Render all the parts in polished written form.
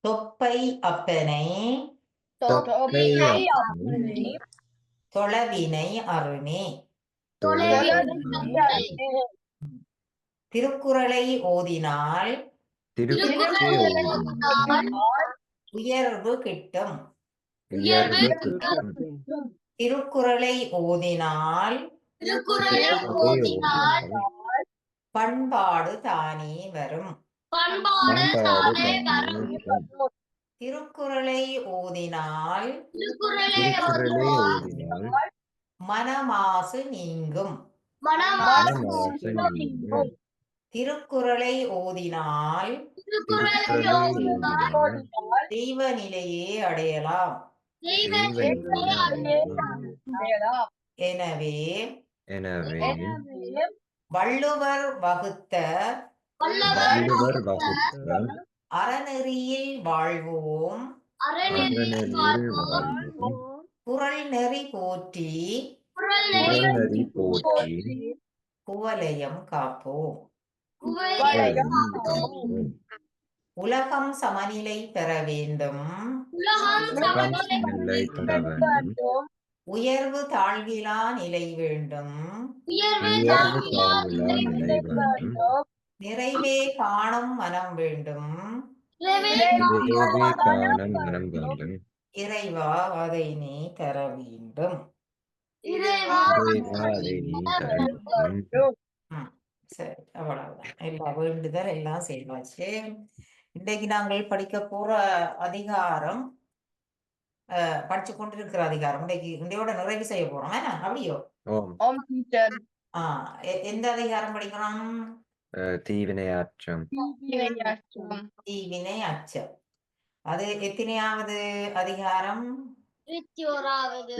தொப்பை அப்பனை தொப்பை தொளவினை அருணே. திருக்குறளை ஓதினால் உயர்வு கிட்டும். திருக்குறளை ஓதினால் பண்பாடு தானே வரும். திருக்குறளை ஓதினால் மனமாசு நீங்கும். திருக்குறளை ஓதினால் தெய்வ நிலையே அடையலாம். எனவே வள்ளுவர் வகுத்த அறநெறியில் வாழ்வோம். குறள் நெறி போற்றி குவலயம் காப்போம். உலகம் சமநிலை பெற வேண்டும். உயர்வு தாழ்விலா நிலை வேண்டும். நிறைவே காணும் மனம் வேண்டும். இறைவா அதை நீ தர வேண்டும். சரி, அவ்வளவுதான். எல்லா வேண்டுதல் எல்லாம் செய்வாச்சு. இன்றைக்கு நாங்கள் படிக்க போற அதிகாரம் படிச்சு கொண்டிருக்கிற அதிகாரம் இன்றையோட நிறைவு செய்ய போறோம். அப்படியோ? எந்த அதிகாரம் படிக்கிறோம்? தீவினை அச்சம். தீவினை அச்சம். அது எத்தனையாவது அதிகாரம்? 21வது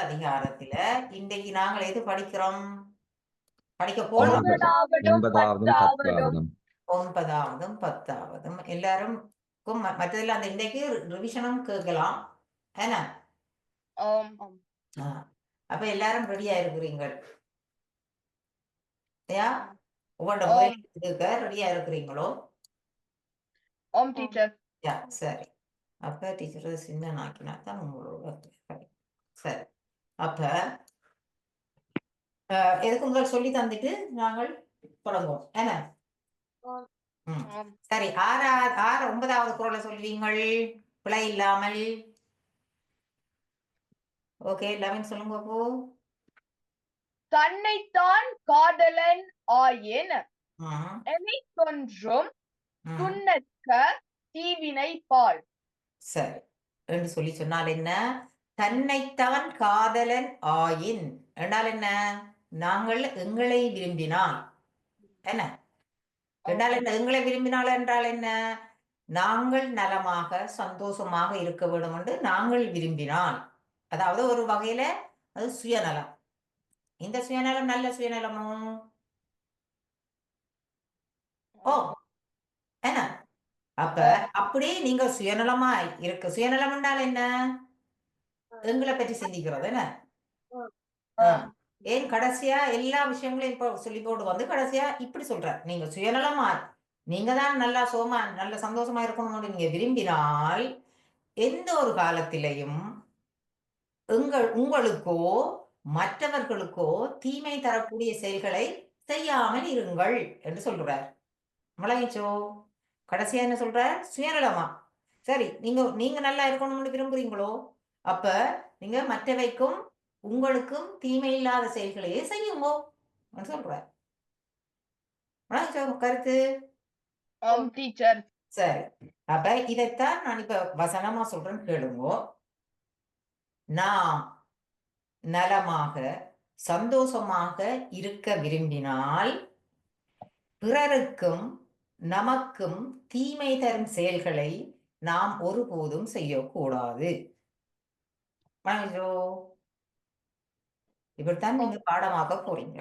அதிகாரத்துல இன்றைக்கு நாங்கள் எது படிக்கிறோம்? படிக்க போறோம். 9ஆவதும் 10ஆவதும் எல்லாருக்கும் மற்றதெல்லாம் அந்த இன்றைக்கு ரிவிஷனும் கேட்கலாம். என்ன? அப்ப எல்லாரும் ரெடியா இருக்கிறீங்கள்? ரெடியா இருக்கிறீங்களோ? சரி. அப்ப டீச்சர் சின்ன நாக்கினா தான் உங்களோட சரி. அப்ப எதுக்கு உங்கள் சொல்லி தந்துட்டு நாங்கள் தொடங்குவோம். என்ன? சரி. 9வது குறளை சொல்வீங்கள் பிழை இல்லாமல். ஓகே, 11 சொல்லுங்க போ. தன்னைத்தான் காதலன் ஆயின் எமைக்கொன்றும் துன்னற்க தீவினை பால். சரி என்று சொல்லி சொன்னால் என்ன? தன்னைத்தான் காதலன் ஆயின் என்றால் என்ன? நாங்கள் எங்களை விரும்பினால் என்ன என்றால் என்ன? எங்களை விரும்பினால் என்றால் என்ன? நாங்கள் நலமாக சந்தோஷமாக இருக்க வேண்டும் என்று நாங்கள் விரும்பினால், அதாவது ஒரு வகையில அது சுயநலம். இந்த சுயநலம் நல்ல சுயநலமோ? ஓ என்ன? அப்ப அப்படி நீங்க சுயநலமா இருக்க, சுயநலம் என்றால் என்ன? எங்களை பற்றி சிந்திக்கிறது. என்ன? ஏன் கடைசியா எல்லா விஷயங்களையும் இப்போ சொல்லி போட்டு வந்து கடைசியா இப்படி சொல்ற, நீங்க சுயநலமா நீங்க தான் நல்லா நல்ல சந்தோஷமா இருக்கணும்னு நீங்க விரும்பினால் எந்த ஒரு காலத்திலையும் உங்களுக்கோ மற்றவர்களுக்கோ தீமை தரக்கூடிய செயல்களை செய்யாமல் இருங்கள் என்று சொல்றார். மலைச்சோ கடைசியா என்ன சொல்ற? சுயநலமா. சரி, நீங்க நல்லா இருக்கணும்னு விரும்புறீங்களோ, அப்ப நீங்க மற்றவைக்கும் உங்களுக்கும் தீமை இல்லாத செயல்களையே செய்யுங்கோ சொல்ற. கருத்து? சரி, அப்ப இதைத்தான் நான் இப்ப வசனமா சொல்றேன்னு கேளுங்கோ. நாம் நலமாக சந்தோஷமாக இருக்க விரும்பினால் பிறருக்கும் நமக்கும் தீமை தரும் செயல்களை நாம் ஒருபோதும் செய்யக்கூடாது. இப்படித்தான் நீங்க பாடமாக போறீங்க.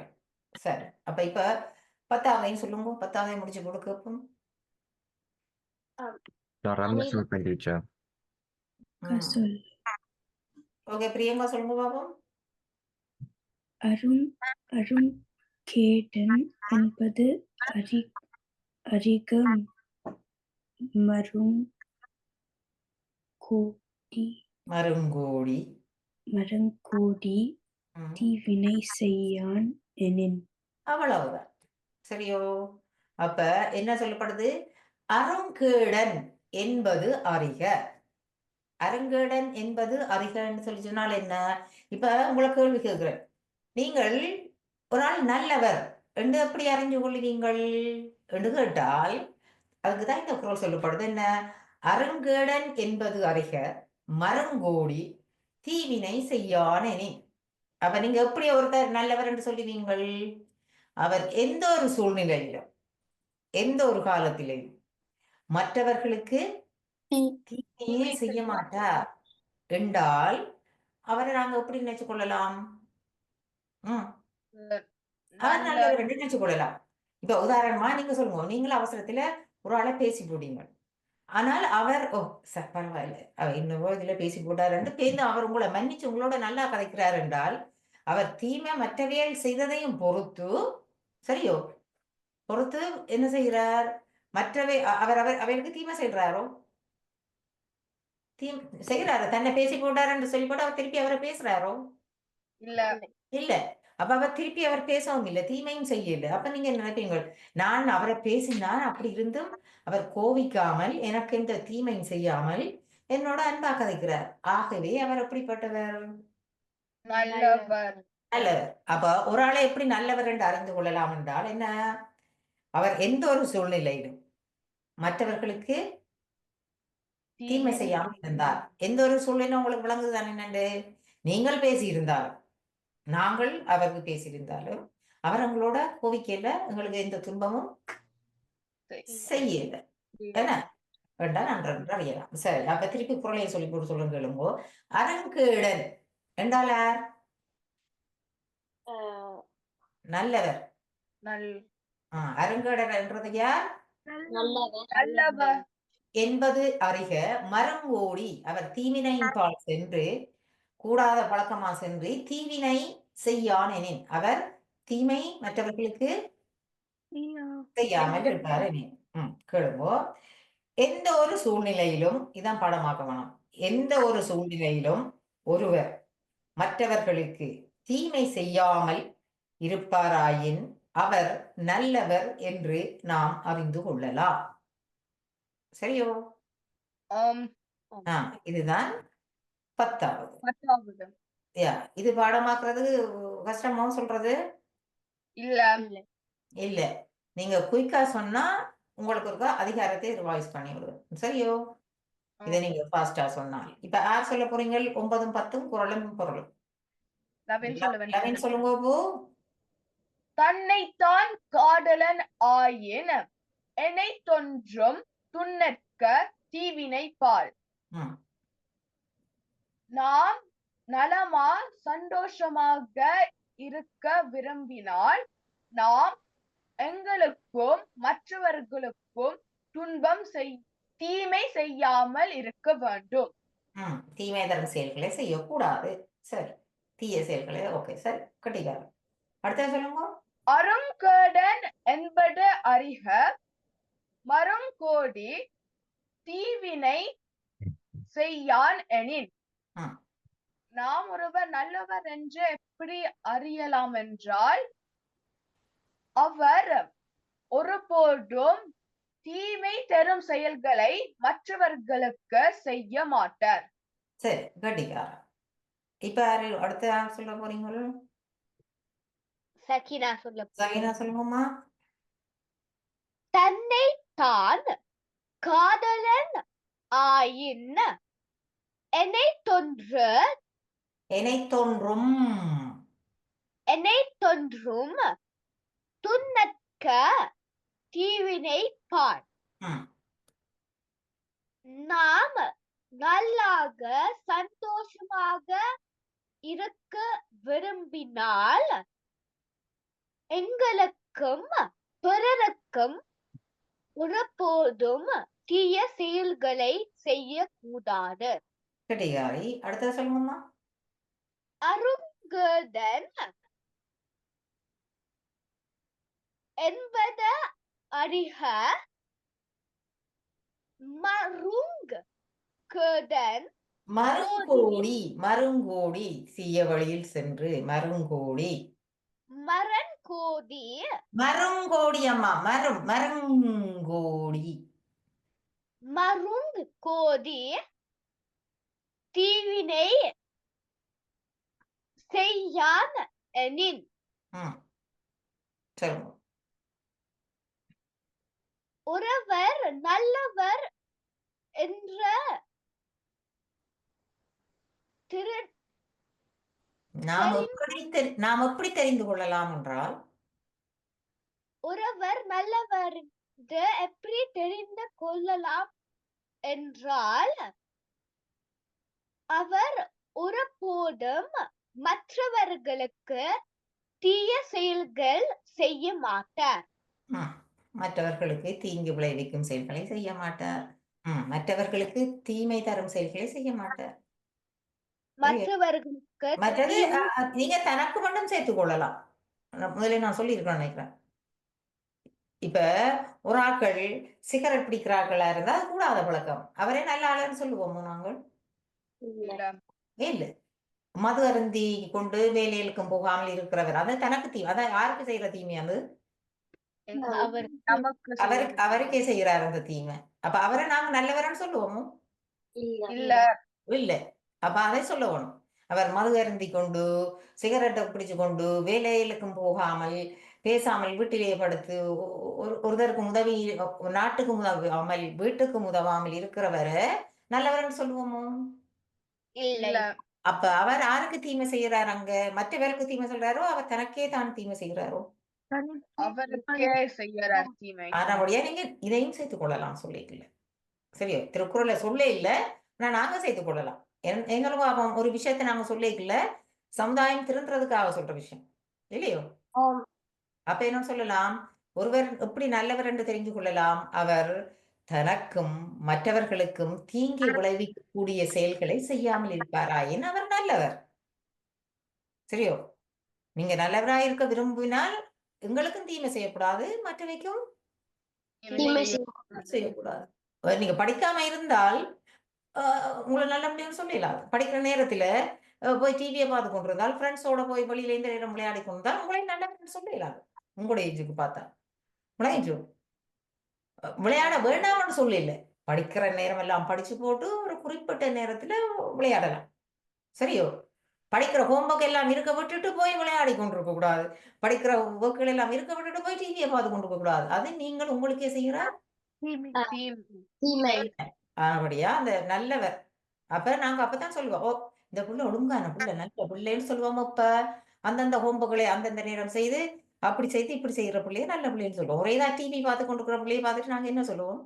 சரி, அப்ப இப்ப 10ஆவதையும் சொல்லுங்க. 10ஆவதையும் முடிச்சு கொடுக்கும். ஓகே, பிரியங்கா சொல்லுங்க பாப்போம். அருங்கேடன் என்பது அறிகம். மருங்கோடி மருங்கோடி மரங்கோடி ம், தீவினை செய்யான் எனின். அவ்வளவுதான். சரியோ? அப்ப என்ன சொல்லப்படுது? அருங்கேடன் என்பது அறிக. அருங்கேடன் என்பது அறிகன்னு சொல்லி சொன்னால் என்ன? இப்ப உங்களை கேள்வி கேட்கிறேன். நீங்கள் ஒரு ஆள் நல்லவர் என்று எப்படி அறிஞ்சு கொள்ளுவீங்கள் என்று கேட்டால் அதுக்கு தான் இந்த குறள் சொல்லப்படுது. என்ன? அருங்கேடன் என்பது அறிக, மருங்கோடி தீவினை செய்யானெனின். அப்ப நீங்க எப்படி ஒருத்தர் நல்லவர் என்று சொல்லுவீங்கள்? அவர் எந்த ஒரு சூழ்நிலையிலும் எந்த ஒரு காலத்திலும் மற்றவர்களுக்கு தீமையே செய்ய மாட்டார் என்றால் அவரை நாங்க எப்படி நினைச்சு கொள்ளலாம்? அவர் நல்ல நல்லவர் என்று நினைச்சு கொள்ளலாம். இப்ப உதாரணமா நீங்க சொல்லுங்க, நீங்களும் அவசரத்துல ஒரு ஆளை பேசி போட்டீங்க. ஆனால் அவர் பரவாயில்ல அவர் இன்னொரு இதுல பேசி போட்டாருன்னு பேருந்து அவர் உங்களை மன்னிச்சு உங்களோட நல்லா கதைக்கிறார் என்றால் அவர் தீமை மற்றவையல் செய்ததையும் பொறுத்து, சரியோ, பொறுத்து என்ன செய்கிறார்? மற்றவை அவர் அவர் அவருக்கு தீமை செய்கிறாரோ? செய்கிறாரு. தன்னை பேசி போட்டார் என்று சொல்லி போட்டு அவர் திருப்பி அவரை பேசுறாரோ? இல்ல இல்ல. அப்ப அவர் திருப்பி அவர் பேசவும் இல்லை, தீமையும் செய்யல. அப்ப நீங்க என்ன நினைப்பீங்க? நான் அவரை பேசினான், அப்படி இருந்தும் அவர் கோவிக்காமல் எனக்கு எந்த தீமையும் செய்யாமல் என்னோட அன்பா கதைக்கிறார். ஆகவே அவர் எப்படிப்பட்டவர்? நல்லவர். நல்லவர். அப்ப ஒரு ஆளை எப்படி நல்லவர் என்று அறிந்து கொள்ளலாம் என்றால் என்ன? அவர் எந்த ஒரு சூழ்நிலையிலும் மற்றவர்களுக்கு தீமை செய்யாமல் இருந்தார். எந்த ஒரு சூழ்நிலையும் உங்களுக்கு விளங்குதுதான் என்னண்டு? நீங்கள் பேசியிருந்தாலும் நாங்கள் அவருக்கு பேசியிருந்தாலும் அவர் எங்களோட கோவிக்கையில எங்களுக்கு எந்த துன்பமும் செய்யல. என்ன வேண்டாம் நன்று அறியலாம். சரி, அப்ப திருப்பி குரலையை சொல்லி போட்டு சொல்லுங்க கேளுங்கோ. அருங்கேடன் என்றால் யார்? நல்லவர். அருங்கேடன் என்றது யார்? நல்லவர். என்பது அறிக, மரங்கோடி அவர் தீவினையின் பால் சென்று கூடாத பழக்கமா சென்று தீவினை செய்யான் எனின் அவர் தீமை மற்றவர்களுக்கு செய்யாமல் இருப்பார் எனின். கேளுங்கோ. எந்த ஒரு சூழ்நிலையிலும் இதான் பாடமாக்கணும். எந்த ஒரு சூழ்நிலையிலும் ஒருவர் மற்றவர்களுக்கு தீமை செய்யாமல் இருப்பாராயின் அவர் நல்லவர் என்று நாம் அறிந்து கொள்ளலாம். சரியோ? இதுதான் 10வது. இது பாடமாக்குறது கஷ்டமா சொல்றது? இல்ல இல்ல. நீங்க குயிக்கா சொன்னா உங்களுக்கு ஒரு அதிகாரத்தை ரிவைஸ் பண்ணி விடுவேன். சரியோ? இதை நீங்க ஃபாஸ்டா சொன்னால். இப்ப யார் சொல்ல போறீங்க? 9ம் 10ம் குறளும் பொருளும். லெவன் சொல்லுங்க போ. தன்னைத்தான் காதலன் ஆயின் என்னை தொன்றும் துண்ணற்க தீவினை பால். நாம் நலமா சந்தோஷமாக இருக்க விரும்பினால் நாம் எங்களுக்கும் மற்றவர்களுக்கும் துன்பம் தீமை செய்யாமல் இருக்க வேண்டும். தீமை தரும் செயல்களை செய்யக்கூடாது. சரி, தீய செயல்களை ஓகே சரி கட்டிக்காரன். அடுத்த சொல்லுங்க. அருங்கேடன் என்பது அறிக, மருங்கோடி தீவினை செய்யான் எனின். நாம் ஒருவர் நல்லவர் என்று எப்படி அறியலாம் என்றால் அவர் ஒருபோதும் தீமை தரும் செயல்களை மற்றவர்களுக்கு செய்ய மாட்டார். சரி கட்டிக்காரன். இப்ப அடுத்த யார் சொல்ல போறீங்க? சகினா சொல்லுங்கம்மா. தன்னை தான் காதலன் ஆயின் என்னை தொன்றும் துண்ணற்க தீவினை பால். நாம் நல்லாக சந்தோஷமாக இருக்க விரும்பினால் எங்களுக்கும் பிறருக்கும் ஒருபோதும் தீய செயல்களை செய்யக்கூடாது. கட்டிகாரி. அடுத்த சொல்லுங்கம்மா. அருங்கேடன் என்பது அறிக, மருங் கடன் மருங்கோடி சீய வழியில் சென்று மருங்கோடி மரன்கோடி மருங்கோடி அம்மா மருங்கோடி மருங் கோடி தீவினை செய்யான் எனின் சொல்லுங்க. ஒருவர் நல்லவர் என்ற திரு நாம் எப்படி தெரிந்து கொள்ளலாம் என்றால் ஒருவர் நல்லவர் என்று எப்படி தெரிந்து கொள்ளலாம் என்றால் அவர் ஒருபோதும் மற்றவர்களுக்கு தீய செயல்கள் செய்ய மாட்டார். மற்றவர்களுக்கு தீங்கு விளைவிக்கும் செயல்களை செய்ய மாட்டார். மற்றவர்களுக்கு தீமை தரும் செயல்களை செய்ய மாட்டார். மற்றவர்களுக்கு மற்றது நீங்க தனக்கு மட்டும் சேர்த்துக் கொள்ளலாம். முதல்ல நான் சொல்லியிருக்கேன் நினைக்கிறேன். இப்ப ஒரு ஆட்கள் சிகரெட் பிடிக்கிறார்களா இருந்தா அது கூடாத பழக்கம். அவரே நல்ல ஆளுன்னு சொல்லுவோமோ நாங்கள்? இல்ல. மது அருந்தி கொண்டு வேலைகளுக்கும் போகாமல் இருக்கிறவர் அது தனக்கு தீமை. அதான் யாருக்கு செய்யற தீமை? அது அவருக்கே செய்யறாரு அந்த தீமை. அப்ப அவரை நாங்க நல்லவரன்னு சொல்லுவோமோ? இல்ல. அப்ப அதை சொல்லணும். அவர் மது அருந்தி கொண்டு சிகரெட்டை பிடிச்சு கொண்டு வேலைகளுக்கும் போகாமல் பேசாமல் வீட்டிலேயே படுத்து ஒருத்தருக்கும் உதவி நாட்டுக்கு உதவாமல் வீட்டுக்கும் உதவாமல் இருக்கிறவரை நல்லவர்னு சொல்லுவோமோ? அப்ப அவர் யாருக்கு தீமை செய்யறாரு? அங்க மற்றவருக்கு தீமை சொல்றாரோ அவர் தனக்கே தான் தீமை செய்யறாரோ? ஆனாபடியா நீங்க இதையும் சேர்த்துக் கொள்ளலாம் சொல்லிக்கல. சரியோ? திருக்குறளை சொல்ல இல்ல, நாங்க சேர்த்துக் கொள்ளலாம். எங்களுக்கும் ஒரு விஷயத்தை நாங்க சொல்லிக்கல, சமுதாயம் திருந்துறதுக்காக சொல்ற விஷயம் இல்லையோ? அப்ப என்ன சொல்லலாம்? ஒருவர் எப்படி நல்லவர் என்று தெரிந்து கொள்ளலாம்? அவர் தனக்கும் மற்றவர்களுக்கும் தீங்கி விளைவிக்கக்கூடிய செயல்களை செய்யாமல் இருப்பாராயின் அவர் நல்லவர். சரியோ? நீங்க நல்லவராய் இருக்க விரும்பினால் எங்களுக்கும் தீமை செய்யக்கூடாது, மற்றவைக்கும் செய்யக்கூடாது. நீங்க படிக்காம இருந்தால் உங்களை நல்ல முடியும்னு சொல்லலாம். படிக்கிற நேரத்துல போய் டிவியை பார்த்து கொண்டிருந்தால் ஃப்ரெண்ட்ஸோட போய் வெளியில இந்த நேரம் விளையாடி கொண்டிருந்தால் உங்களை நல்ல சொல்லலாம். உங்களோட ஏஜுக்கு பார்த்தா விளையாட வேண்டாம்னு சொல்லல. படிக்கிற நேரம் எல்லாம் படிச்சு போட்டு ஒரு குறிப்பிட்ட நேரத்துல விளையாடலாம். சரியோ? படிக்கிற ஹோம்ஒர்க் எல்லாம் இருக்க விட்டுட்டு போய் விளையாடி கொண்டிருக்க கூடாது. படிக்கிற ஒர்க்குகள் எல்லாம் இருக்க விட்டுட்டு போய் டிவியை பார்த்து கொண்டிருக்க கூடாது. அது நீங்கள் உங்களுக்கே செய்யற அப்படியா அந்த நல்லவர். அப்ப நாங்க அப்பதான் சொல்லுவோம், ஓ இந்த புள்ள ஒழுங்கான புள்ள நல்ல பிள்ளைன்னு சொல்லுவோம். இப்ப அந்தந்த ஹோம்ஒர்க்குகளை அந்தந்த நேரம் செய்து அப்படி செய்து இப்படி செய்யற பிள்ளைய நல்ல பிள்ளைன்னு சொல்லுவோம். ஒரேதான் டிவி பார்த்து கொண்டிருக்கிற பிள்ளைய பார்த்துட்டு நாங்க என்ன சொல்லுவோம்?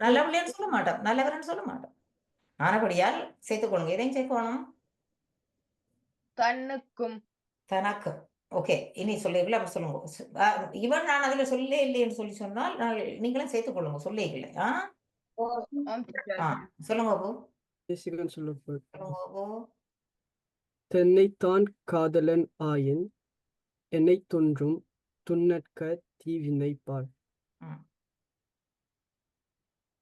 நல்ல பிள்ளைன்னு சொல்ல மாட்டோம், நல்லவர்னு சொல்ல மாட்டோம். ஆனபடியால் சேர்த்துக் கொள்ளுங்க. எதையும் சேர்க்கணும்? தனக்கு. ஓகே, இனி சொல்லிக்கல அப்ப சொல்லுங்க. இவன் நான் அதுல சொல்லே இல்லைன்னு சொல்லி சொன்னால் நீங்களும் சேர்த்துக் கொள்ளுங்க. சொல்லே இல்லை. சொல்லுங்க போ. தன்னைத்தான் காதலன் ஆயின் என்னை தொன்றும் துன்னற்க தீவினைப்பார்.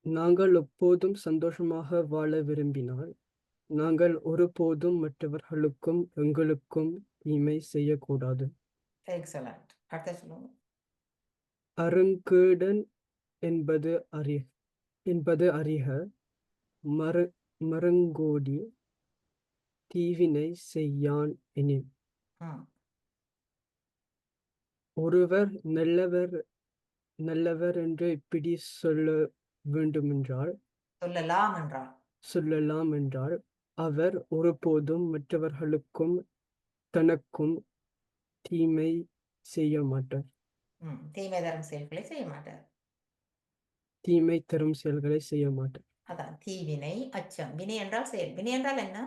நாங்கள் எப்போதும் சந்தோஷமாக வாழ விரும்பினால் நாங்கள் ஒருபோதும் மற்றவர்களுக்கும் எங்களுக்கும் தீமை செய்யக்கூடாது. அருங்கேடன் என்பது அறிக மருங்கோடி தீவினை செய்யான் எனின். ஒருவர் நல்லவர் என்று இப்படி சொல்லலாம் என்றால் அவர் ஒருபோதும் மற்றவர்களுக்கும் தனக்கும் தீமை செய்ய மாட்டார். தீமை தரும் செயல்களை செய்ய மாட்டார். அதான் தீவினை அச்சம். வினை என்றால் செயல். வினை என்றால் என்ன?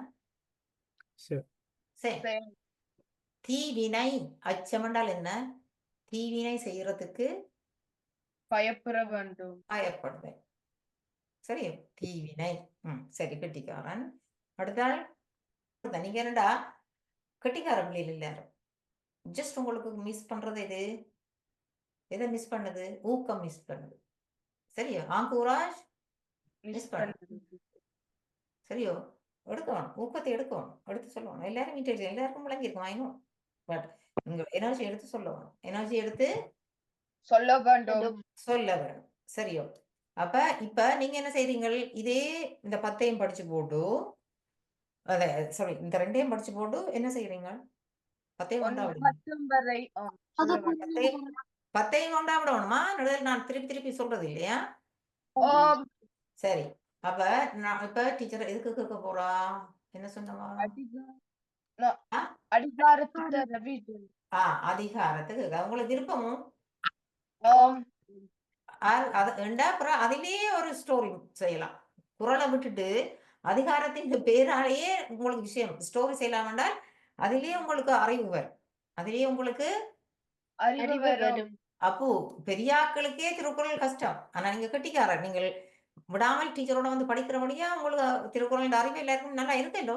தீவினை அச்சம் என்றால் என்ன? தீவினை செய்யறதுக்கு பயப்படுவேன். சரி, தீவினை. சரி, கெட்டிக்காரன். அடுத்தால் நீங்க என்னடா கெட்டிக்கார பிள்ளைகள் எல்லாரும் ஜஸ்ட் உங்களுக்கு மிஸ் பண்றது எது? எதை மிஸ் பண்ணுது? ஊக்கம் மிஸ் பண்ணுது. சரியோ ஆங்கூராஜ் மிஸ் மிஸ் பண்ண பண்ணது சரியோ எடுக்கணும் ஊக்கத்தை எடுக்கணும் எடுத்து சொல்லணும் எல்லாரும் மீட்டர் எல்லாருக்கும் விளங்கி இருக்கும் ஆயினும் பட் உங்க எனர்ஜி எடுத்து சொல்லணும் எனர்ஜி எடுத்து சொல்ல வேண்டும். சொல்ல வேணும் சரியோ அப்ப இப்ப நீங்க என்ன செய்றீங்க இதே இந்த 10ஐயும் படிச்சு போட்டு அத சாரி இந்த 2ஐயும் படிச்சு போட்டு என்ன செய்றீங்க 10ஐயும் கொண்டா விடுங்க 10 வரை சொல்ல வேண்டும். 10ஐயும் கொண்டா விடணுமா நடுவில் நான் திருப்பி திருப்பி சொல்றது இல்லையா ஆம். சரி அப்ப நான் இப்ப டீச்சர் எதுக்கு கேட்க போறா என்ன சொன்னவா ஆ? அதிகாரத்தை revision. அதிகாரத்துக்கு உங்களுக்கு விருப்பமும் ஆம். அப்புறம் அதிலேயே ஒரு ஸ்டோரி செய்யலாம் குறளை விட்டுட்டு அதிகாரத்தின் பேராலேயே உங்களுக்கு விஷயம் ஸ்டோரி செய்யலாம் என்றால் அதிலேயே உங்களுக்கு அறிவு வரும் அதிலேயே உங்களுக்கு அறிவு வரும். அப்போ பெரியாக்களுக்கே திருக்குறள் கஷ்டம் ஆனா நீங்க கெட்டிக்காரர் நீங்கள் விடாமல் டீச்சரோட வந்து படிக்கிறபடியா உங்களுக்கு திருக்குறள் அறிவு எல்லாருக்கும் நல்லா இருக்கല്ലോ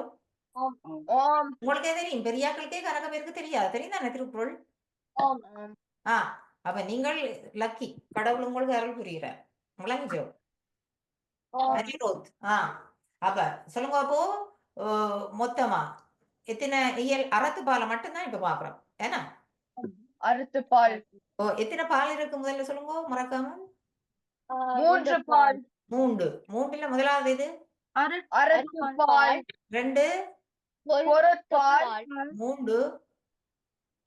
ஆம். உங்களுக்கே தெரியும் பெரியாக்களுக்கே கணக்க பேருக்கு தெரியாது தெரியும் தானே திருக்குறள் ஆம். அப்ப நீங்கள் லக்கி கடவுள் உங்களுக்கு அருள் புரிகிறார் விளங்குச்சோ அனிரோத் அப்ப சொல்லுங்க அப்போ மொத்தமா எத்தனை இயல் அறத்து பாலை மட்டும்தான் இப்ப பாக்குறோம் ஏன்னா அறுத்து பால் எத்தனை பால் இருக்கு முதல்ல சொல்லுங்க மறக்காம 3 பால் மூன்றுல முதலாவது இது அறுத்து பால் 2 பொருட்பால் 3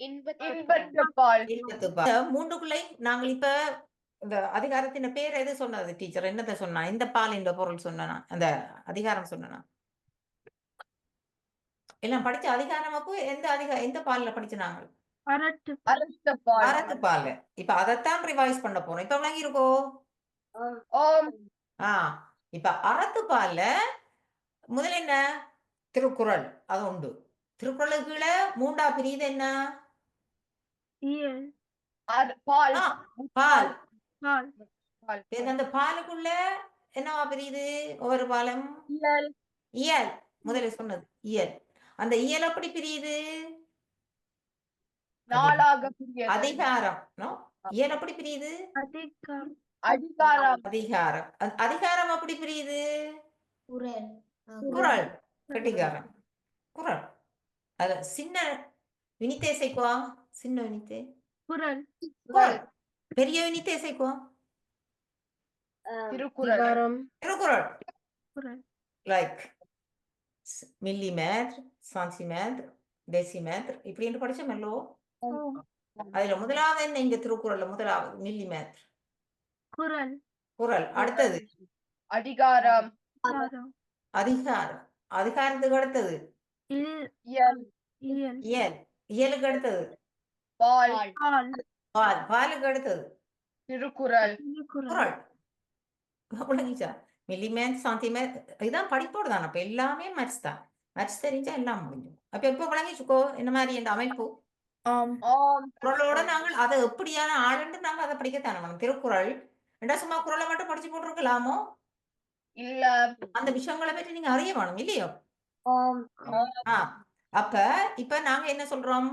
இன்பத்து பால் மூன்றுக்குள்ளே நாங்கள் இப்ப இந்த அதிகாரத்தின் பேர் எது சொன்னது டீச்சர் என்னத்தை சொன்னா இந்த பால் இந்த பொருள் சொன்னா அந்த அதிகாரம் சொன்னா எல்லாம் படிச்ச அதிகாரம் அப்போ எந்த பால்ல படிச்சு நாங்கள் அறுத்து பால் அறத்து பால் இப்ப அதைத்தான் ரிவைஸ் பண்ண போறோம் இப்ப விளங்கி இருக்கோ ஆம். இப்ப அறத்து பால்ல முதல்ல என்ன திருக்குறள் அது உண்டு திருக்குறளுக்கு கீழே மூண்டா பிரியுது என்ன பால் பால் பால் அந்த பாலுக்குள்ள என்னவா பிரியுது ஒவ்வொரு பாலம் இயல் இயல் முதல்ல சொன்னது இயல் அந்த இயல் எப்படி பிரியுது நாளாக பிரியது. அதிகாரம் இயல் எப்படி பிரியுது அதிகாரம் அதிகாரம் அதிகாரம் எப்படி பிரியுது குறள் கெட்டிக்காரன் குறள் அத சின்ன வினித்தே சேர்க்குவா சின்ன வினித்தே குறள் பெரிய வினித்தே சேர்க்குவா திருக்குறள் திருக்குறள் லைக் மில்லிமேட்ர் சென்டிமேட்ர் டெசிமேட்ர் இப்படி என்று படிச்சோமல்லோ அதுல முதலாவது என்ன இங்க திருக்குறள்ல முதலாவது மில்லிமேட்ர் குறள் அடுத்தது அதிகாரம் அதிகாரம் அதிகாரத்துக்கு அடுத்தது இயல் இயல் இயலுக்கு அடுத்தது பால் பால் பாலுக்கு அடுத்தது திருக்குறள் குறள் விளங்கிச்சா மில்லிமேட்ர் சென்டிமேட்ர் இதான் படிப்போடு தான் அப்ப எல்லாமே மேட்ச் தான் மேட்ச் தெரிஞ்சா எல்லாம் முடிஞ்சும் அப்ப எப்ப விளங்கிச்சுக்கோ என்ன மாதிரி இந்த அமைப்பு ஆம். குறளோட நாங்கள் அதை எப்படியான ஆளுண்டு நாங்கள் அதை படிக்கத்தானே வேணும் திருக்குறள் ரெண்டா சும்மா குறளை மட்டும் படிச்சு போட்டிருக்கலாமோ இல்ல அந்த விஷயங்களை பற்றி நீங்க அறிய வேணும் இல்லையோ அப்ப இப்ப நாங்க என்ன சொல்றோம்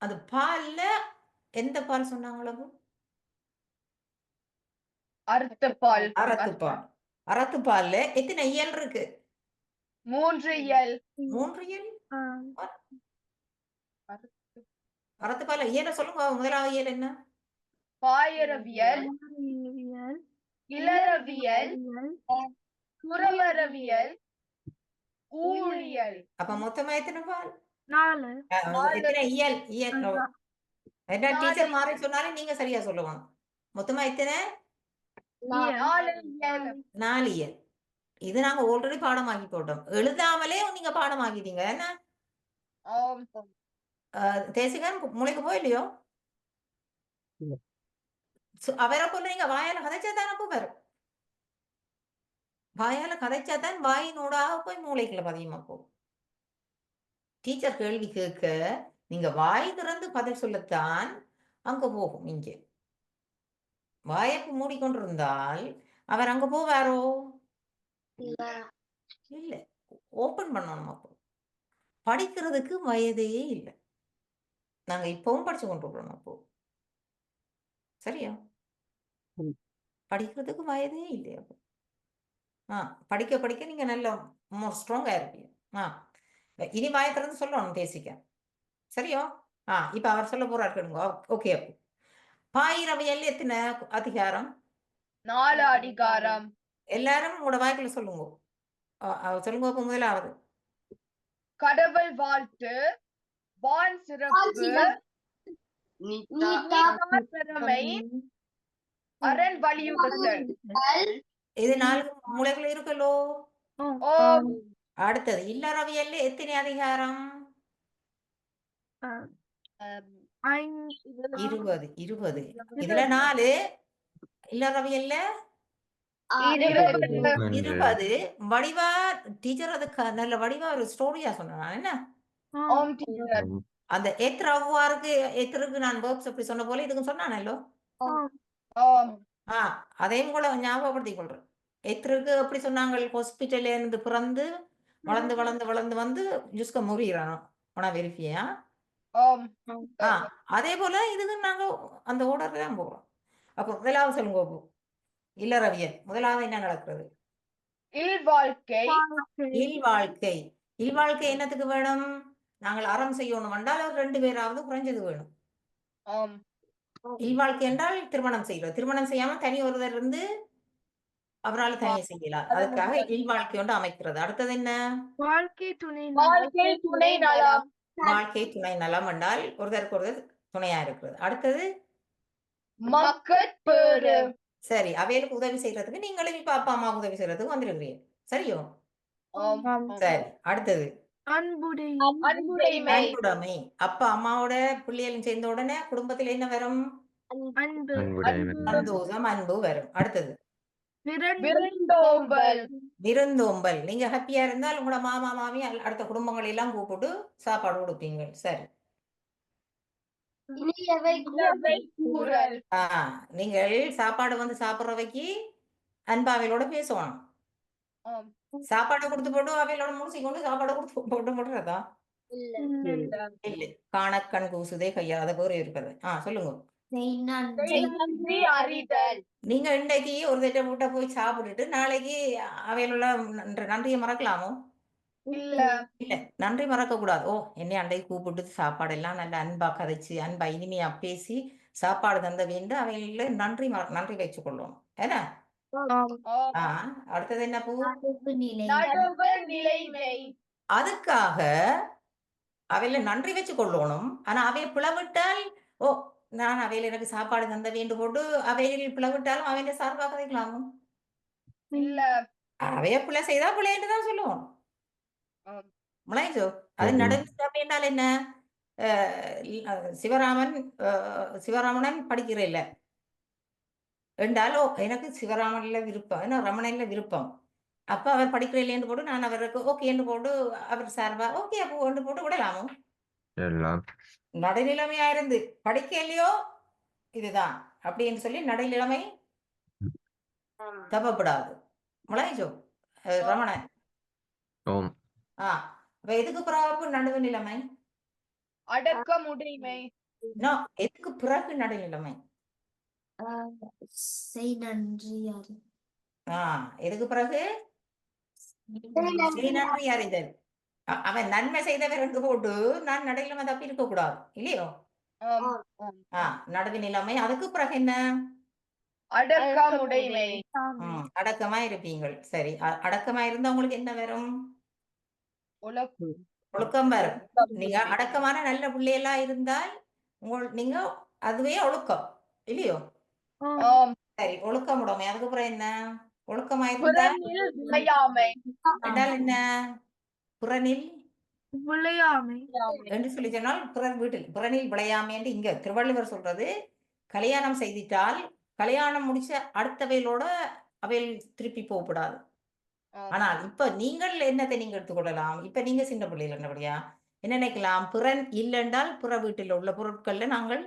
அது பால்ல எந்த பால் சொன்னாங்களோ அறுத்த பால் அறத்து பால்ல எத்தனை இயல் இருக்கு 3 இயல் 3 இயல் அறத்து பால்ல இயல சொல்லுங்க முதலாவது இயல் என்ன பாயிரவியல் இளரவியல் புறவரவியல் ஊழியல் அப்ப மொத்தமா எத்தனை பால் எத்தனை இயல் இயல் என்ன டீச்சர் மாறி சொன்னாலும் நீங்க சரியா சொல்லுவாங்க மொத்தமா எத்தனை 4 இயல் 4 இயல் இது நாங்க ஆல்ரெடி பாடமாக்கி போட்டோம் எழுதாமலே நீங்க பாடமாக்கிட்டீங்க என்ன ஆம். தேசிகன் மூளைக்கு போயில்லையோ இல்ல. அவரை போல நீங்க வாயால கதைச்சாதான் அப்போ வரும் வாயால கதைச்சாதான் வாயினூடாக போய் மூளைக்குள்ள பதியுமா போகும் டீச்சர் கேள்வி கேட்க நீங்க வாய் திறந்து பதில் சொல்லத்தான் அங்க போகும் இங்க வாயப்பு மூடிக்கொண்டிருந்தால் அவர் அங்க போவாரோ இல்ல ஓபன் பண்ணணும் அப்போ படிக்கிறதுக்கு வயதே இல்லை நாங்க இப்பவும் படிச்சு கொண்டு இருக்கணும் அப்போ சரியா ம். படிக்கிறதுக்கு வயதே இல்லையா? ஆ படிக்க படிக்க நீங்க நல்ல மோர் ஸ்ட்ராங்கா இருப்பீங்க. ஆ இனி வாயை திறந்து சொல்லணும் பேசிக்க. சரியோ? இப்ப அவர் சொல்ல போறாரு கேளுங்க. ஓகே அப்போ. பாயிரவியல் எத்தனை அதிகாரம்? 4 அதிகாரம். எல்லாரும் உங்களோட வாய்க்குள்ள சொல்லுங்க. சொல்லுங்க அப்போ முதலாவது. கடவுள் வாழ்த்து, வான் சிறப்பு, பெருமை, அரண் வலியுறுத்தல். இது 4 மூலைகள் இருக்கலோ? ஓம் அடுத்தது இல்லறவியல்ல எத்தனை அதிகாரம்? 20 20. இதுல 4 இல்லறவியல்ல 20. வடிவா டீச்சர் அதுக்கு நல்ல வடிவா ஒரு ஸ்டோரியா சொன்னா என்ன? ஓம் டீச்சர். அந்த எத்திருக்கு நான் வேர்ப்ஸ் அப்படி சொன்ன போல இதுக்கும் சொன்னானല്ലോ. ஓம் அதையும் கூட ஞாபகப்படுத்திக் கொள்றேன். எத்திருக்கு எப்படி சொன்னாங்க? ஹாஸ்பிட்டல்ல இருந்து பிறந்து வளர்ந்து வளர்ந்து வளர்ந்து வந்து ஜுஸ்க முறிகிறானோ உன வெரிஃபியா. ஓம் அதே போல இதுக்கு நாங்க அந்த ஓர்டர்ல தான் போறோம். அப்போ முதலாவது சொல்லுங்க அப்போ. இல்லறவியல் முதலாவது என்ன நடக்கிறது? இல்வாழ்க்கை. இல்வாழ்க்கை. இல்வாழ்க்கை என்னத்துக்கு வேணும்? நாங்கள் அறம் செய்யணும் என்றால் 2 பேராவது குறைஞ்சது வேணும். ஓம் இல்வாழ்க்கை என்றால் திருமணம் செய்யலாம். திருமணம் செய்யாம தனி ஒருவர் இருந்து அவரால் தனியை செய்யலாம். அதுக்காக இல்வாழ்க்கை ஒன்று அமைக்கிறது. அடுத்தது என்ன? வாழ்க்கை துணை நலம். வாழ்க்கை துணை நலம் என்றால் ஒருத்தருக்கு ஒருத்தர் துணையா இருக்கிறது. அடுத்தது மக்கட்பேறு. சரி, அவைகளுக்கு உதவி செய்யறதுக்கு நீங்களும் இப்ப அப்பா அம்மா உதவி செய்யறதுக்கு வந்திருக்கிறீங்க. சரியோ? ஓம் சரி, அடுத்தது அன்புடைமை. அன்புடைமை. அப்பா அம்மாவோட பிள்ளைகளும் சேர்ந்த உடனே குடும்பத்துல என்ன வரும்? சந்தோஷம், அன்பு வரும். அடுத்தது விருந்தோம்பல். விருந்தோம்பல். நீங்க ஹாப்பியா இருந்தால் உங்களோட மாமா மாமி அடுத்த குடும்பங்களை எல்லாம் கூப்பிட்டு சாப்பாடு கொடுப்பீங்க. சரி, கூறல். நீங்கள் சாப்பாடு வந்து சாப்பிட்றவைக்கு அன்பாவையோட பேசுவாங்க. ஓம் சாப்பாடு கொடுத்து போட்டு அவையோட முடிச்சு கொண்டு சாப்பாடு கொடுத்து போட்டு போட்டுறதா இல்லை. காண கண் கூசுதே கையாத பேர் இருக்குது. சொல்லுங்க. நன்றி அறிதல். நீங்க இன்னைக்கு ஒரு தட்ட வீட்டை போய் சாப்பிட்டுட்டு நாளைக்கு அவையிலுள்ள நன்றியை மறக்கலாமோ? இல்ல. இல்ல, நன்றி மறக்க கூடாது. என்னை அண்டைக்கு கூப்பிட்டு சாப்பாடு எல்லாம் நல்ல அன்பா கதைச்சு அன்பா இனிமையா பேசி சாப்பாடு தந்த வேண்டும் அவையில நன்றி வச்சு கொள்ளணும். ஏன்னா அடுத்தது என்ன பூ? நடுவு நிலைமை. அதுக்காக அவையில நன்றி வச்சு கொள்ளணும். ஆனா அவைய பிளவிட்டால் நான் அவையில எனக்கு சாப்பாடு தந்த வேண்டும் போட்டு அவையில் பிளவிட்டாலும் அவையில சார்பாக கதைக்கலாமோ? இல்ல. அவைய பிள்ளை செய்தா பிள்ளைன்னு தான் சொல்லுவோம். முளைஞ்சோ அது நடந்து அப்படின்னால் என்ன? சிவராமனன் படிக்கிற இல்ல என்றாலோ எனக்கு சிவராமன்ல விருப்பம், ஏன்னா ரமணன்ல விருப்பம். அப்ப அவர் படிக்கிற இல்லைன்னு போட்டு நான் அவருக்கு ஓகேன்னு போட்டு அவர் சார்பா ஓகே அப்போ ஒன்று போட்டு விடலாமோ? நடுநிலைமையா இருந்து படிக்க இல்லையோ இதுதான் அப்படின்னு சொல்லி நடுநிலைமை தப்பப்படாது. முளைஞ்சோ ரமணன். எதுக்கு பிறகு நடுவு நிலைமை? அடக்கமுடைமை. எதுக்கு பிறகு நடுநிலைமை? எதுக்கு பிறகு நன்றி அறிதல். அவன் நன்மை செய்தவர் என்று போட்டு நான் நடுநிலைமை தப்பி இருக்க கூடாது இல்லையோ? நடுவு நிலைமை. அதுக்கு பிறகு என்ன? அடக்கமுடைமை. அடக்கமா இருப்பீங்கள். சரி, அடக்கமா இருந்தா உங்களுக்கு என்ன வரும்? ஒழுக்கம் வரும். நீங்க அடக்கமான நல்ல பிள்ளையெல்லாம் இருந்தால் நீங்க அதுவே ஒழுக்கம் இல்லையோ? சரி, ஒழுக்கம் உடைமை. அதுக்கப்புறம் என்ன? ஒழுக்கமா இருந்தா என்ன? புறனில் விளையாமை என்று சொல்லி சொன்னால் பிறர் வீட்டில் புறனில் விளையாமை என்று இங்க திருவள்ளுவர் சொல்றது. கல்யாணம் செய்திட்டால் கல்யாணம் முடிச்ச அடுத்தவையிலோட அவையில் திருப்பி போகக்கூடாது. ஆனால் இப்ப நீங்கள் என்னத்தை நீங்க எடுத்துக்கொள்ளலாம்? இப்ப நீங்க சின்ன பிள்ளைகள் என்னபடியா என்ன நினைக்கலாம்? பிறன் இல்லைன்றால் பிற வீட்டில் உள்ள பொருட்கள்ல நாங்கள்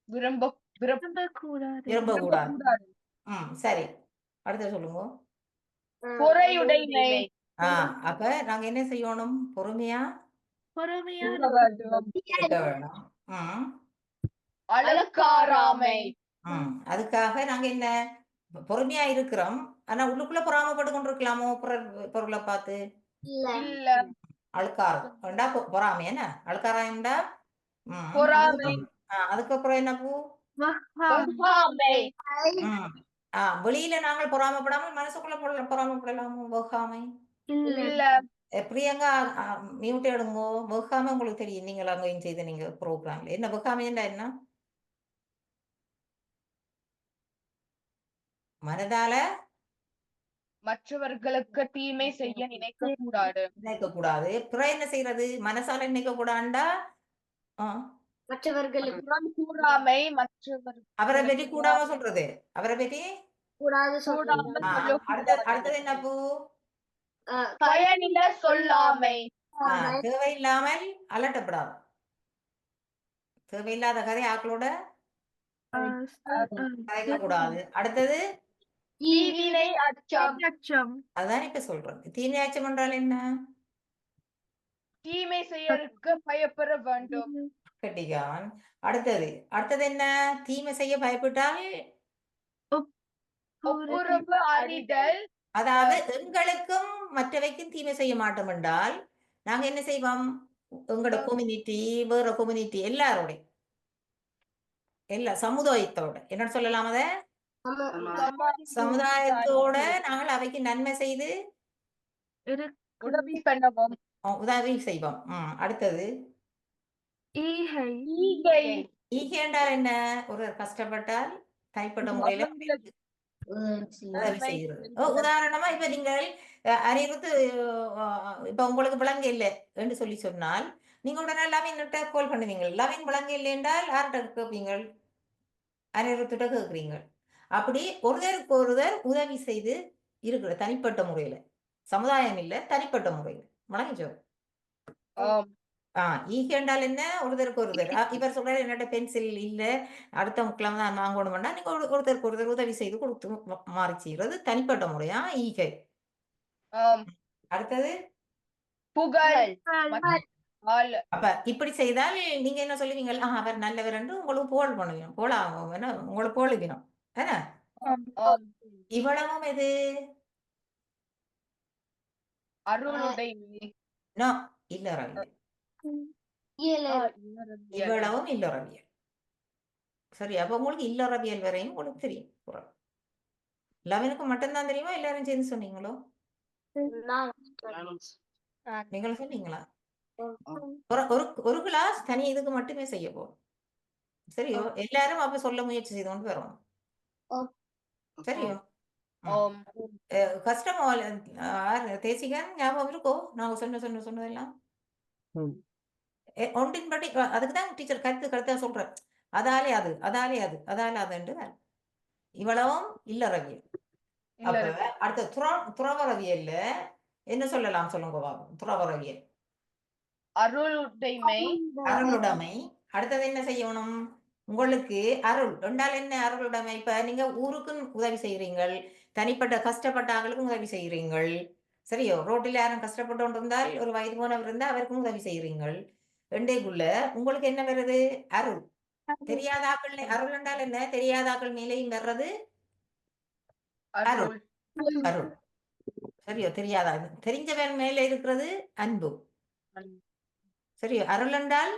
விரும்பக்கூடாது. சரி, அடுத்த சொல்லுங்க. பொறையுடைமை. அப்ப நாங்க என்ன செய்யணும்? பொறுமையா இருக்க வேணும். அலங்காராமை. அதுக்காக நாங்க என்ன பொறுமையா இருக்கிறோம். ஆனா உள்ளுக்குள்ள பொறாமைப்பட்டு கொண்டிருக்கலாமோ பொருளை பார்த்து? இல்ல. அழுக்காரம் பொறாமை என்ன? அழுக்காராயம்டா பொறாமை. அதுக்கப்புறம் என்ன பூ? வகாமை. வெளியில நாங்கள் பொறாமைப்படாமல் மனசுக்குள்ள பொறாமைப்படலாமோ? வெகாமை. இல்ல. பிரியங்கா மியூட் எடுங்கோ. வெகாமை உங்களுக்கு தெரியும், நீங்கள் அங்கேயும் செய்த நீங்க ப்ரோக்ராம்ல. என்ன வெகாமைன்னா என்ன? மனதால மற்றவர்களுக்கு தீமை செய்ய நினைக்க கூடாது. நினைக்க கூடாது. பிற என்ன செய்யறது? மனசால நினைக்க கூடாண்டா மற்றவர்களுக்கு புறம் கூறாமை. அவரை பற்றி கூடாம சொல்றது. அவரை பற்றி கூடாது அடுத்தது என்ன பூ? பயனில சொல்லாமை. தேவையில்லாமல் அலட்டப்படாது. தேவையில்லாத கதை ஆக்களோட கதைக்க கூடாது. அடுத்தது தீவினை அச்சம். அதான் இப்ப சொல்றேன். தீமை அச்சம் என்றால் என்ன? தீமை செய்யறதுக்கு பயப்பட வேண்டும். கட்டிக்கான். அடுத்தது என்ன? தீமை செய்ய பயப்பட்டால் ஒப்புரவு அறிதல். அதாவது எங்களுக்கும் மற்றவைக்கும் தீமை செய்ய மாட்டோம் என்றால் நாங்க என்ன செய்வோம்? உங்களோட கம்யூனிட்டி, வேற கம்யூனிட்டி, எல்லாரோட எல்லா சமுதாயத்தோட என்ன சொல்லலாம்? அத சமுதாயத்தோட நாங்கள் அவைக்கு நன்மை செய்து உதவி பண்ணவும். உதவி செய்வோம். அடுத்தது ஈகை. ஈகை என்றால் என்ன? ஒரு கஷ்டப்பட்டால் தனிப்பட்ட முறையில உதவி செய்கிறது. உதாரணமா இப்ப நீங்கள் அனிருத்து இப்ப உங்களுக்கு விளங்க இல்லை என்று சொல்லி சொன்னால் நீங்க உடனே லவின்கிட்ட கால் பண்ணுவீங்க. லவின் விளங்க இல்லை என்றால் யார்கிட்ட கேட்பீங்க? அனிருத்திட்ட கேட்குறீங்க. அப்படி ஒருத்தருக்கு ஒருத்தர் உதவி செய்து இருக்கிற தனிப்பட்ட முறையில, சமுதாயம் இல்ல, தனிப்பட்ட முறையில. வணங்கிச்சோ. ஈகை என்றால் என்ன? ஒருத்தருக்கு ஒருத்தர். இவர் சொல்றாரு என்னோட பென்சில் இல்ல, அடுத்த முக்கியம் தான் வாங்கணும்னா நீங்க ஒருத்தருக்கு ஒருத்தர் உதவி செய்து கொடுத்து மாறி செய்யறது தனிப்பட்ட முறையா ஈகை. அடுத்தது புகழ். அப்ப இப்படி செய்தால் நீங்க என்ன சொல்லுவீங்க? அவர் நல்லவர் என்று உங்களுக்கு புகழ் பண்ணுவீங்க. உங்களுக்கு புகழுவினோம். என்ன? இவ்வளவும் எது? அருளுடைமை. இல்லறவியல். இவ்வளவும் இல்லறவியல். சரி, அப்ப உங்களுக்கு இல்லறவியல் வரையும் உங்களுக்கு தெரியும். லெவனுக்கு மட்டும்தான் தெரியுமா? எல்லாரும் சேர்ந்து சொன்னீங்களோ? நீங்கள் சொன்னீங்களா? ஒரு கிளாஸ் தனி இதுக்கு மட்டுமே செய்ய போறோம். சரியோ? எல்லாரும் அப்ப சொல்ல முயற்சி செய்து கொண்டு வரணும். சரியோ? கஷ்டமா தேசிகன் ஞாபகம் இருக்கோ? நாங்க சொன்னதெல்லாம் ஒன்றின்படி அதுக்குதான் டீச்சர் கருத்தா சொல்றேன். அதாலே அதுண்டு இவ்வளவும் இல்லறவியல். அப்ப அடுத்த துறவரவியல்ல என்ன சொல்லலாம் சொல்லுங்க பாப்போம். துறவரவியல் அருளுடைமை. அடுத்தது என்ன செய்யணும்? உங்களுக்கு அருள் என்றால் என்ன? அருளுடைமை. இப்ப நீங்க ஊருக்கும் உதவி செய்கிறீங்கள், தனிப்பட்ட கஷ்டப்பட்ட ஆளுக்கும் உதவி செய்கிறீங்கள். சரியோ? ரோட்டில் யாரும் கஷ்டப்பட்டு கொண்டு இருந்தால் ஒரு வயது போனவர் இருந்தா அவருக்கும் உதவி செய்கிறீங்கள். ரெண்டேக்குள்ள உங்களுக்கு என்ன வருது? அருள். தெரியாத ஆக்கள் அருள் என்றால் என்ன? தெரியாத ஆக்கள் மேலேயும் வர்றது அருள். அருள். சரியோ? தெரியாத தெரிஞ்சவன் மேல இருக்கிறது அன்பு. சரியோ? அருள் என்றால்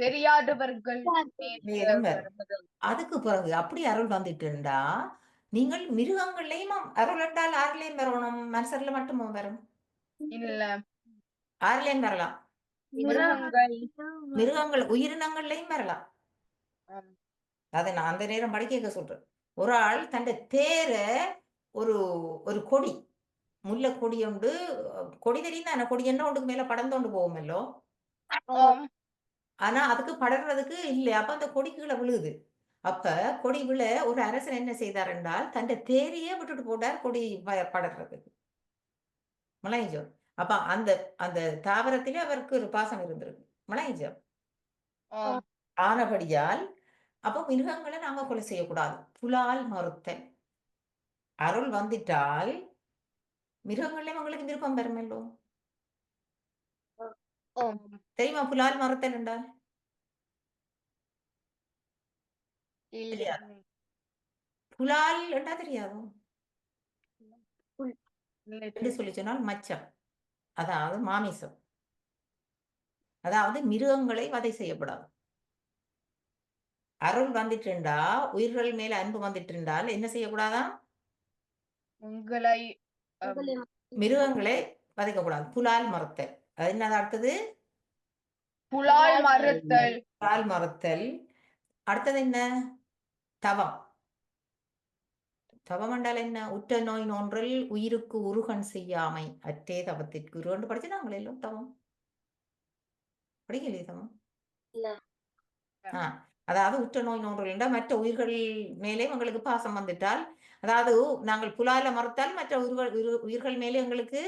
தெரியாதவர்கள். அதுக்கு பிறகு அப்படி அருள் வந்துட்டுண்டா நீங்கள் மிருகங்கள்லையும் அருள் என்றால் ஆறுலையும் வரணும். மனுஷர்ல மட்டும் வரும் இல்ல. ஆறுலையும் வரலாம். மிருகங்கள் உயிரினங்கள்லையும் வரலாம். அதை நான் அந்த நேரம் படிக்க சொல்றேன். ஒரு ஆள் தன் தேர ஒரு ஒரு கொடி, முல்லை கொடி உண்டு, கொடி தெரியும் தானே? கொடி என்ன ஒன்றுக்கு மேல படர்ந்தோண்டு போகுமல்லோ. ஆனா அதுக்கு படர்றதுக்கு இல்லை. அப்ப அந்த கொடி கீழே விழுகுது. அப்ப கொடி விழ ஒரு அரசன் என்ன செய்தார் என்றால் தன் தேரையே விட்டுட்டு போட்டார் கொடி படர்றதுக்கு. மலைஞ்சோ. அப்ப அந்த அந்த தாவரத்திலே அவருக்கு ஒரு பாசம் இருந்திருக்கு. மலைஞ்சோ. ஆனபடியால் அப்ப மிருகங்களை நாங்க கொலை செய்யக்கூடாது. புலால் மறுத்தல். அருள் வந்துட்டால் மிருகங்களே உங்களுக்கு விருப்பம் பெறுமல்லோ. தெரியுமா புலால் மறுத்தல் என்றால்? புலால் என்றா தெரியாதோ? இல்லை என்று சொல்லி சொன்னால் மச்சம், அதாவது மாமிசம், அதாவது மிருகங்களை வதை செய்யப்படாது. அருள் வந்துட்டுண்டா, உயிர்கள் மேல அன்பு வந்துட்டுண்டால் என்ன செய்யக்கூடாதாம்? உங்களை மிருகங்களை வதைக்கக்கூடாது. புலால் மறுத்தல். அது என்னது அடுத்தது? புலால் மறுத்தல். புலால் மறுத்தல். அடுத்தது என்ன? தவம். தவம் என்றால் என்ன? உற்ற நோய் நோன்றல் உயிருக்கு உருகன் செய்யாமை அற்றே தவத்திற்கு உருகன் படிச்சு நாங்கள் எல்லாம் தவம் படிக்கலையே தவம். அதாவது உற்ற நோய் நோன்றல் என்றால் மற்ற உயிர்கள் மேலே எங்களுக்கு பாசம் வந்துட்டால், அதாவது நாங்கள் புலால மறுத்தால் மற்ற உயிர்கள் மேலே எங்களுக்கு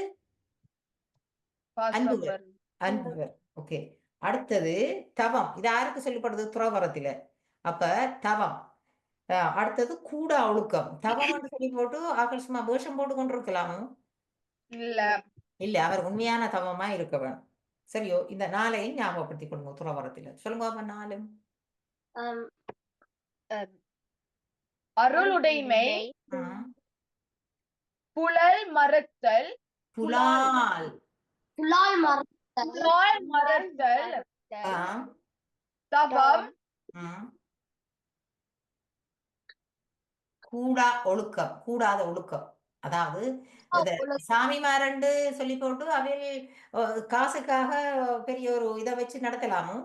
அன்பு. ஓகே. அடுத்தது தவம். இது யாருக்கு சொல்லப்படுது? துறவரத்தில. அப்ப தவம். அடுத்தது கூட ஒழுக்கம். தவம் சொல்லி போட்டு ஆகர்ஷமா வேஷம் போட்டு கொண்டிருக்கலாமோ? இல்ல, அவர் உண்மையான தவமா இருக்க வேணும். சரியோ? இந்த நாளையும் ஞாபகப்படுத்திக் கொள்ளுங்க. துறவரத்தில சொல்லுங்க அப்ப நாளும். அருளுடைமை, புலல் மறுத்தல், புலால் மறுத்தல், தவம், கூடா ஒழுக்கம், கூடாத ஒழுக்கம். அதாவது சாமிமாரண்டு சொல்லி போட்டு அவையில் காசுக்காக பெரிய ஒரு இதை வச்சு நடத்தலாமோ?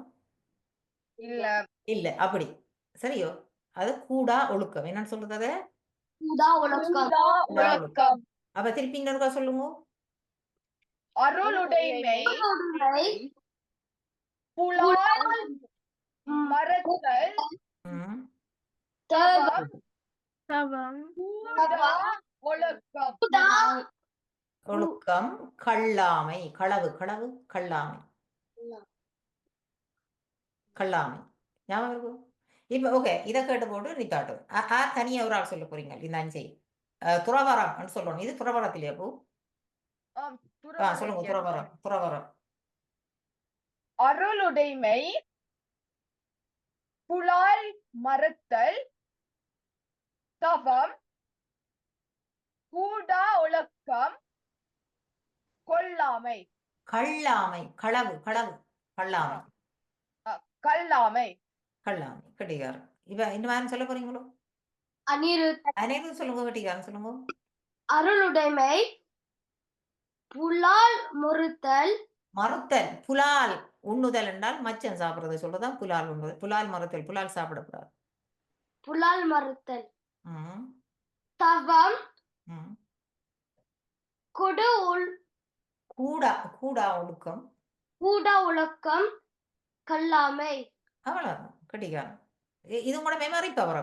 இல்ல அப்படி. சரியோ? அது கூடா ஒழுக்கம். என்னன்னு சொல்றது? ஒழுக்கம். அப்ப திருப்பி இன்னொருக்கா சொல்லுங்க. அருளுடைமை, புலால் மறுத்தல், தவம், ஒழுக்கம். ஒழுக்கம், கள்ளாமை, களவு, கள்ளாமை, கள்ளாமை. ஞாபகம் இருக்கும். இப்ப ஓகே, இதை கேட்டு போட்டு நீ காட்டும். தனியா ஒரு ஆள் சொல்ல போறீங்க. இந்த அஞ்சை துறவரம் சொல்லணும். இது துறவரத்திலே போ. சொல்லுங்க. துறவரம். அருளுடைமை, புலால் மறுத்தல், தவம், கூடா ஒழுக்கம், கொல்லாமை. கள்ளாமை, களவு, கள்ளாமை, கல்லாமை. கட்டிக்காரன். இப்ப இந்த மாதிரி சொல்ல போறீங்களோ? அனைவரும் சொல்லுங்க. கட்டிக்காரன் சொல்லுங்க. அருளுடைமை, புலால் மறுத்தல், புலால் உண்ணுதல் என்றால் மச்சம் சாப்பிடுறது சொல்றதான் புலால் உண்ணுதல். புலால் மறுத்தல், புலால் சாப்பிடக்கூடாது. புலால் மறுத்தல், தவம், கூடா ஒழுக்கம், கல்லாமை. அவ்வளவுதான். கட்டிக்காரன். இது கூட மெமரி பவர்.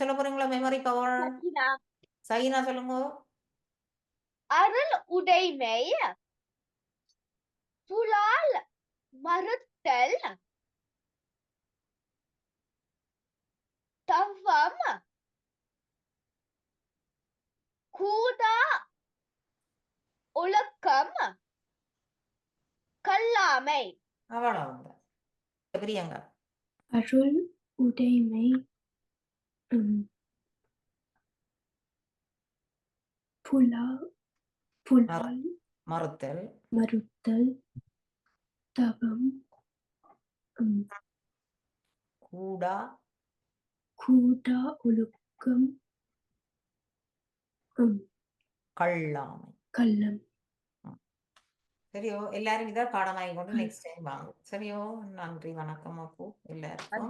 சொல்ல போறீங்களா? Memory power. சகினா சொல்லுங்க. அருள் உடைமை, புலால் மறுத்தல், தவம், கூடா ஒழுக்கம், கல்லாமை. அவ்வளவுதான். பிரியங்கா. அருள் உடைமை, புலால் மறுத்தல், தவம், கூடா ஒழுக்கம், கள்ளம். சரியோ? எல்லாரும் இதான் பாடமாகி கொண்டு நெக்ஸ்ட் டைம் வாங்க. சரியோ? நன்றி, வணக்கம். அப்போ எல்லாருக்கும்